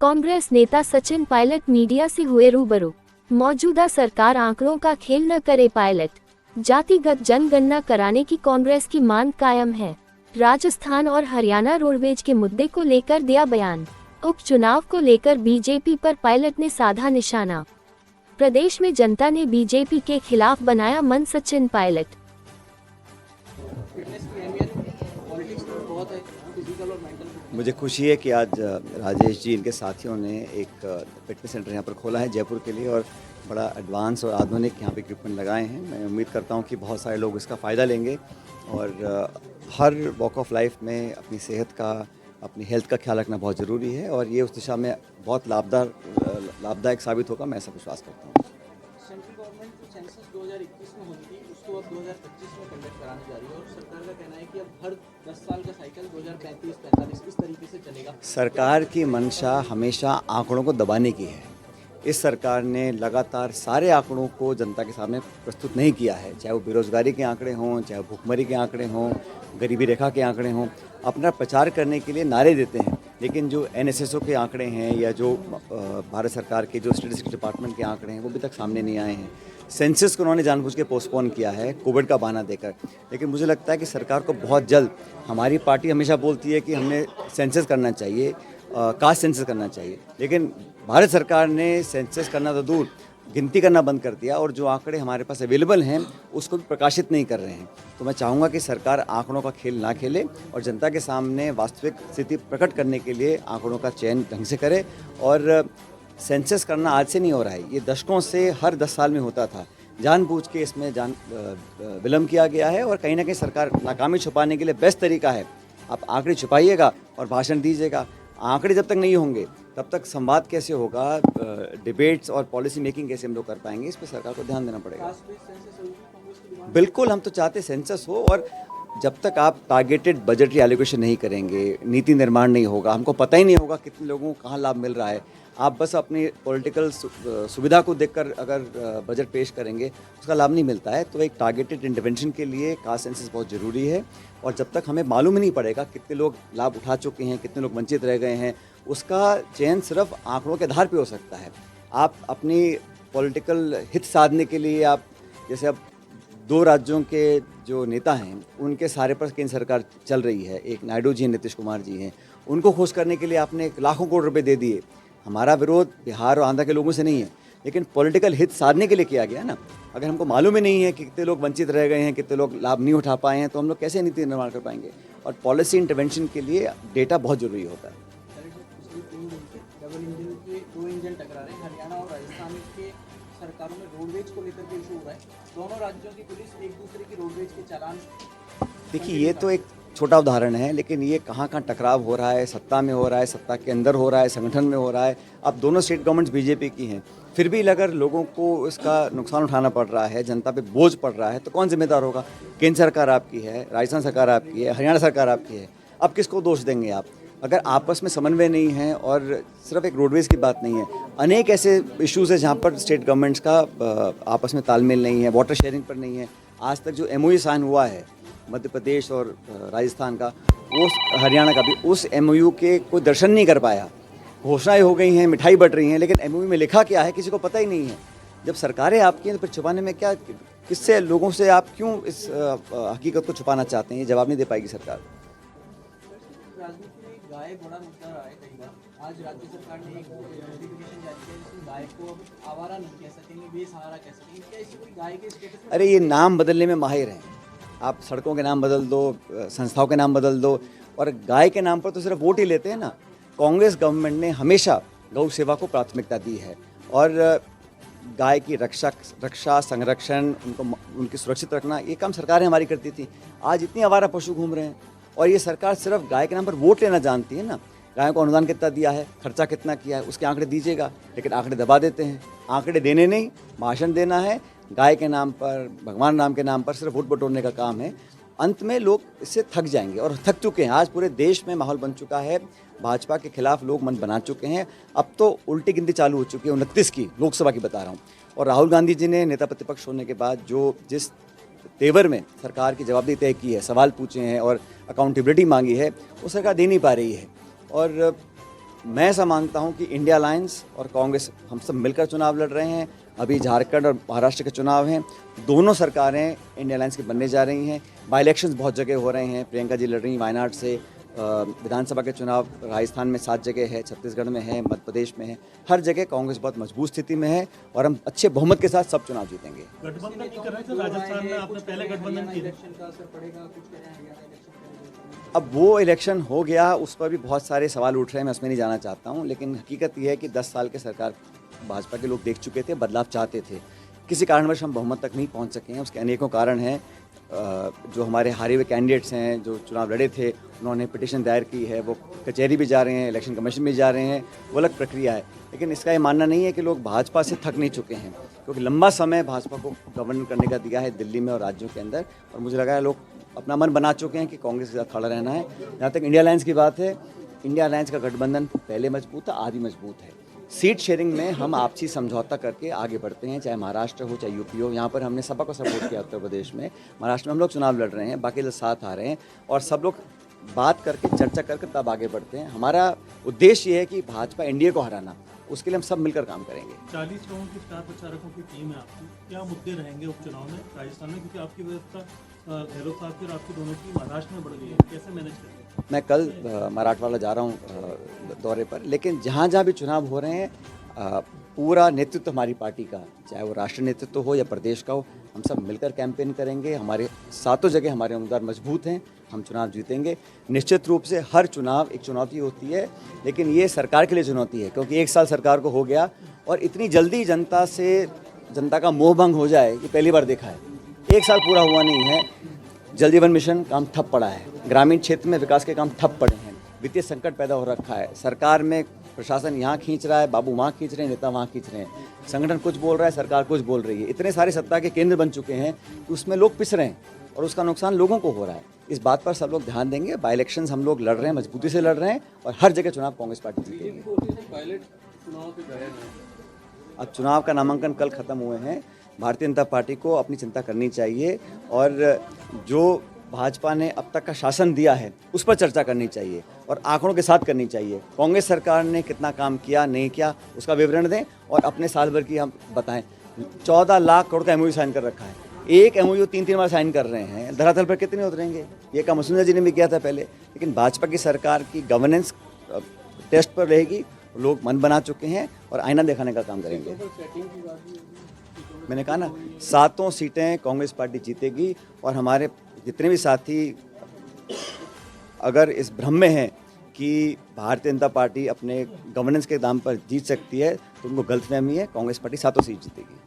कांग्रेस नेता सचिन पायलट मीडिया से हुए रूबरू। मौजूदा सरकार आंकड़ों का खेल न करे पायलट। जातिगत जनगणना कराने की कांग्रेस की मांग कायम है। राजस्थान और हरियाणा रोडवेज के मुद्दे को लेकर दिया बयान। उपचुनाव को लेकर बीजेपी पर पायलट ने साधा निशाना। प्रदेश में जनता ने बीजेपी के खिलाफ बनाया मन सचिन पायलट। मुझे खुशी है कि आज राजेश जी इनके साथियों ने एक फिटनेस सेंटर यहाँ पर खोला है जयपुर के लिए, और बड़ा एडवांस और आधुनिक यहाँ पे इक्विपमेंट लगाए हैं। मैं उम्मीद करता हूँ कि बहुत सारे लोग इसका फ़ायदा लेंगे और हर वॉक ऑफ लाइफ में अपनी सेहत का, अपनी हेल्थ का ख्याल रखना बहुत ज़रूरी है, और ये उस दिशा में बहुत लाभदायक साबित होगा, मैं ऐसा विश्वास करता हूँ। सेंट्रल गवर्नमेंट सेंसस 2021 में होनी थी, उसको अब 2025 में कंडक्ट कराने जा रही है, और सरकार का कहना है कि अब हर 10 साल का साइकिल 2035-45 इस तरीके से चलेगा। सरकार की मंशा हमेशा आंकड़ों को दबाने की है। इस सरकार ने लगातार सारे आंकड़ों को जनता के सामने प्रस्तुत नहीं किया है, चाहे वो बेरोजगारी के आंकड़े हों, चाहे वो भुखमरी के आंकड़े हों, गरीबी रेखा के आंकड़े हों। अपना प्रचार करने के लिए नारे देते हैं, लेकिन जो एनएसएसओ के आंकड़े हैं या जो भारत सरकार के जो स्टैटिस्टिक्स डिपार्टमेंट के आंकड़े हैं वो अभी तक सामने नहीं आए हैं। सेंसस को उन्होंने जानबूझ के पोस्टपोन किया है कोविड का बहाना देकर, लेकिन मुझे लगता है कि सरकार को बहुत जल्द, हमारी पार्टी हमेशा बोलती है कि हमने सेंसस करना चाहिए, कास्ट सेंसस करना चाहिए, लेकिन भारत सरकार ने सेंसस करना तो दूर, गिनती करना बंद कर दिया, और जो आंकड़े हमारे पास अवेलेबल हैं उसको भी प्रकाशित नहीं कर रहे हैं। तो मैं चाहूँगा कि सरकार आंकड़ों का खेल ना खेले और जनता के सामने वास्तविक स्थिति प्रकट करने के लिए आंकड़ों का चयन ढंग से करे। और सेंसस करना आज से नहीं हो रहा है, ये दशकों से हर 10 साल में होता था। जानबूझ के इसमें विलम्ब किया गया है, और कहीं ना कहीं सरकार नाकामी छुपाने के लिए बेस्ट तरीका है, आप आंकड़े छुपाइएगा और भाषण दीजिएगा। आंकड़े जब तक नहीं होंगे तब तक संवाद कैसे होगा, डिबेट्स और पॉलिसी मेकिंग कैसे हम लोग कर पाएंगे, इस पर सरकार को ध्यान देना पड़ेगा। बिल्कुल, हम तो चाहते सेंसस हो, और जब तक आप टारगेटेड बजटरी एलोकेशन नहीं करेंगे, नीति निर्माण नहीं होगा, हमको पता ही नहीं होगा कितने लोगों को कहाँ लाभ मिल रहा है। आप बस अपनी पॉलिटिकल सुविधा को देखकर अगर बजट पेश करेंगे, उसका लाभ नहीं मिलता है। तो एक टारगेटेड इंटरवेंशन के लिए कास्ट सेंसस बहुत ज़रूरी है, और जब तक हमें मालूम ही नहीं पड़ेगा कितने लोग लाभ उठा चुके हैं, कितने लोग वंचित रह गए हैं, उसका चयन सिर्फ आंकड़ों के आधार पे हो सकता है। आप अपनी पॉलिटिकल हित साधने के लिए, आप जैसे अब 2 राज्यों के जो नेता हैं उनके सारे पर केंद्र सरकार चल रही है, एक नायडू जी, नीतीश कुमार जी हैं, उनको खुश करने के लिए आपने लाखों करोड़ रुपए दे दिए। हमारा विरोध बिहार और आंध्र के लोगों से नहीं है, लेकिन पॉलिटिकल हित साधने के लिए किया गया ना। अगर हमको मालूम ही नहीं है कि कितने लोग वंचित रह गए हैं, कितने लोग लाभ नहीं उठा पाए हैं, तो हम लोग कैसे नीति निर्माण कर पाएंगे। और पॉलिसी इंटरवेंशन के लिए डेटा बहुत ज़रूरी होता है। डबल इंजन के 2 इंजन टकरा रहे हैं, हरियाणा और राजस्थान के सरकारों में रोडवेज को लेकर के इशू हो रहा है। दोनों राज्यों की पुलिस एक दूसरे की रोडवेज के चालान। देखिए, ये तो एक छोटा उदाहरण है, लेकिन ये कहाँ कहाँ टकराव हो रहा है, सत्ता में हो रहा है, सत्ता के अंदर हो रहा है, संगठन में हो रहा है। अब दोनों स्टेट गवर्नमेंट्स बीजेपी की हैं, फिर भी अगर लोगों को इसका नुकसान उठाना पड़ रहा है, जनता पे बोझ पड़ रहा है, तो कौन जिम्मेदार होगा? केंद्र सरकार आपकी है, राजस्थान सरकार आपकी है, हरियाणा सरकार आपकी है। अब किसको दोष देंगे आप? अगर आपस में समन्वय नहीं है, और सिर्फ एक रोडवेज़ की बात नहीं है, अनेक ऐसे इश्यूज़ है जहाँ पर स्टेट गवर्नमेंट्स का आपस में तालमेल नहीं है, वाटर शेयरिंग पर नहीं है। आज तक जो MOU साइन हुआ है मध्य प्रदेश और राजस्थान का, वो हरियाणा का भी, उस MOU के कोई दर्शन नहीं कर पाया। घोषणाएं हो गई हैं, मिठाई बट रही हैं, लेकिन MOU में लिखा क्या है किसी को पता ही नहीं है। जब सरकारें आपकी हैं तो फिर छुपाने में क्या, किससे, लोगों से आप क्यों इस हकीकत को छुपाना चाहते हैं? ये जवाब नहीं दे पाएगी सरकार। राजनीति में गाय बड़ा मुद्दा रहा है कई बार। आज राज्य सरकार ने एक नोटिफिकेशन जारी किया जिसमें गाय को अब आवारा नहीं कह सकेंगे, बेसहारा कह सकेंगे। क्या इससे कोई गाय के स्टेटस में? अरे, ये नाम बदलने में माहिर हैं। आप सड़कों के नाम बदल दो, संस्थाओं के नाम बदल दो, और गाय के नाम पर तो सिर्फ वोट ही लेते हैं ना। कांग्रेस गवर्नमेंट ने हमेशा गौ सेवा को प्राथमिकता दी है, और गाय की रक्षा संरक्षण, उनकी सुरक्षित रखना, ये काम सरकारें हमारी करती थी। आज इतनी आवारा पशु घूम रहे हैं, और ये सरकार सिर्फ गाय के नाम पर वोट लेना जानती है ना। गायों को अनुदान कितना दिया है, खर्चा कितना किया है, उसके आंकड़े दीजिएगा, लेकिन आंकड़े दबा देते हैं। आंकड़े देने नहीं, भाषण देना है। गाय के नाम पर, भगवान नाम के नाम पर सिर्फ वोट बटोरने का काम है। अंत में लोग इससे थक जाएंगे, और थक चुके हैं। आज पूरे देश में माहौल बन चुका है, भाजपा के खिलाफ लोग मन बना चुके हैं। अब तो उल्टी गिनती चालू हो चुकी है, 29 की, लोकसभा की बता रहा हूँ। और राहुल गांधी जी ने नेता प्रतिपक्ष होने के बाद जिस तेवर में सरकार की जवाबदेही तय की है, सवाल पूछे हैं और अकाउंटेबिलिटी मांगी है, वो सरकार दे नहीं पा रही है। और मैं ऐसा मानता हूं कि इंडिया अलायंस और कांग्रेस हम सब मिलकर चुनाव लड़ रहे हैं। अभी झारखंड और महाराष्ट्र के चुनाव हैं, दोनों सरकारें इंडिया अलायंस की बनने जा रही हैं। बाई इलेक्शंस बहुत जगह हो रहे हैं, प्रियंका जी लड़ रही हैं वायनाड से। विधानसभा के चुनाव राजस्थान में 7 जगह है, छत्तीसगढ़ में है, मध्य प्रदेश में है। हर जगह कांग्रेस बहुत मजबूत स्थिति में है और हम अच्छे बहुमत के साथ सब चुनाव जीतेंगे। गठबंधन नहीं कर रहे थे राजस्थान में, आपने पहले गठबंधन किया। इलेक्शन का असर पड़ेगा, कुछ कह रहे हैं हरियाणा इलेक्शन का। अब वो इलेक्शन हो गया, उस पर भी बहुत सारे सवाल उठ रहे हैं, मैं उसमें नहीं जाना चाहता हूँ। लेकिन हकीकत यह है कि 10 साल के सरकार भाजपा के लोग देख चुके थे, बदलाव चाहते थे। किसी कारणवश हम बहुमत तक नहीं पहुँच सके हैं, उसके अनेकों कारण हैं। जो हमारे हारे हुए कैंडिडेट्स हैं, जो चुनाव लड़े थे, उन्होंने पिटीशन दायर की है, वो कचहरी भी जा रहे हैं, इलेक्शन कमीशन में जा रहे हैं, वो अलग प्रक्रिया है। लेकिन इसका ये मानना नहीं है कि लोग भाजपा से थक नहीं चुके हैं, क्योंकि लंबा समय भाजपा को गवर्न करने का दिया है दिल्ली में और राज्यों के अंदर। और मुझे लगा है लोग अपना मन बना चुके हैं कि कांग्रेस के साथ खड़ा रहना है। जहाँ तक इंडिया अलायंस की बात है, इंडिया अलायंस का गठबंधन पहले मजबूत था, आज भी मजबूत है। सीट शेयरिंग में हम आपसी समझौता करके आगे बढ़ते हैं, चाहे महाराष्ट्र हो चाहे यूपी हो। यहाँ पर हमने सपा को सपोर्ट किया उत्तर प्रदेश में, महाराष्ट्र में हम लोग चुनाव लड़ रहे हैं, बाकी लोग साथ आ रहे हैं और सब लोग बात करके चर्चा करके तब आगे बढ़ते हैं। हमारा उद्देश्य ये है कि भाजपा एनडीए को हराना, उसके लिए हम सब मिलकर काम करेंगे। 40 लोगों की स्टार प्रचारकों की टीम है आपकी, क्या मुद्दे रहेंगे उपचुनाव में राजस्थान में, क्योंकि आपकी व्यवस्था गहलोत साहब की और आपकी दोनों की महाराष्ट्र में बढ़ गई है, कैसे मैनेज करेंगे? मैं कल मराठवाड़ा जा रहा हूँ दौरे पर, लेकिन जहाँ जहाँ भी चुनाव हो रहे हैं पूरा नेतृत्व हमारी पार्टी का, चाहे वो राष्ट्रीय नेतृत्व हो या प्रदेश का हो, हम सब मिलकर कैंपेन करेंगे। हमारे सातों जगह हमारे उम्मीदवार मजबूत हैं, हम चुनाव जीतेंगे। निश्चित रूप से हर चुनाव एक चुनौती होती है, लेकिन ये सरकार के लिए चुनौती है, क्योंकि 1 साल सरकार को हो गया और इतनी जल्दी जनता का मोह भंग हो जाए ये पहली बार देखा है। 1 साल पूरा हुआ नहीं है, जल जीवन मिशन काम ठप पड़ा है, ग्रामीण क्षेत्र में विकास के काम ठप पड़े हैं, वित्तीय संकट पैदा हो रखा है, सरकार में प्रशासन यहाँ खींच रहा है, बाबू वहाँ खींच रहे हैं, नेता वहाँ खींच रहे हैं, संगठन कुछ बोल रहा है, सरकार कुछ बोल रही है। इतने सारे सत्ता के केंद्र बन चुके हैं कि उसमें लोग पिस रहे हैं और उसका नुकसान लोगों को हो रहा है। इस बात पर सब लोग ध्यान देंगे। बाई इलेक्शंस हम लोग लड़ रहे हैं, मजबूती से लड़ रहे हैं और हर जगह चुनाव कांग्रेस पार्टी जीतेगी। अब चुनाव का नामांकन कल खत्म हुए हैं, भारतीय जनता पार्टी को अपनी चिंता करनी चाहिए और जो भाजपा ने अब तक का शासन दिया है उस पर चर्चा करनी चाहिए और आंकड़ों के साथ करनी चाहिए। कांग्रेस सरकार ने कितना काम किया नहीं किया उसका विवरण दें और अपने साल भर की हम बताएं। 14 लाख करोड़ का एमओयू साइन कर रखा है, एक एमओयू 3-3 बार साइन कर रहे हैं, धरातल पर कितने उतरेंगे? ये काम वसुंधरा जी ने भी किया था पहले। लेकिन भाजपा की सरकार की गवर्नेंस टेस्ट पर रहेगी, लोग मन बना चुके हैं और आईना दिखाने का काम करेंगे। मैंने कहा ना, 7 सीटें कांग्रेस पार्टी जीतेगी और हमारे जितने भी साथी अगर इस भ्रम में हैं कि भारतीय जनता पार्टी अपने गवर्नेंस के दाम पर जीत सकती है तो उनको गलतफहमी है। कांग्रेस पार्टी 7 सीट जीतेगी।